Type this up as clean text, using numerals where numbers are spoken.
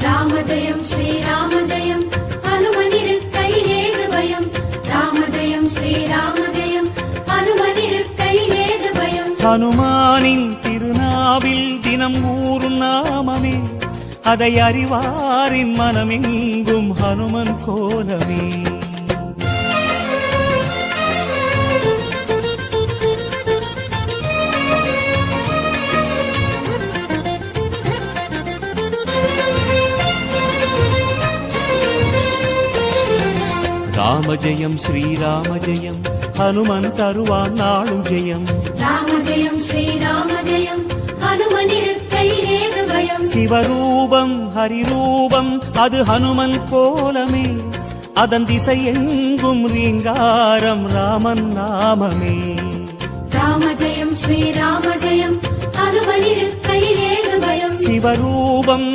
ராம ஜெயம் ஸ்ரீராம ஜெயம் ஹனுமனிருக்கையில் ஏது பயம் ராம ஜெயம் ஸ்ரீராம ஜெயம் ஹனுமனிருக்கையில் ஏது பயம் ஹனுமானின் திருநாவில் தினம் ஊறும் நாமமே அதை அறிவாரின் மனமெங்கும் ஹனுமன் கோலமே ராம ஜெயம் ஸ்ரீராம ஜெயம் ஹனுமன் தருவான் நாளும் ஜெயம் ராம ஜெயம் ஸ்ரீராம ஜெயம் ஹனுமனிருக்கையில் ஏது பயம் சிவரூபம் ஹரிரூபம் அது ஹனுமன் கோலமே அதன் திசை எங்கும் ரீங்காரம் ராமன் நாமமே ராம ஜெயம் ஸ்ரீராம ஜெயம் ஹனுமனிருக்கையில் ஏது பயம் சிவரூபம்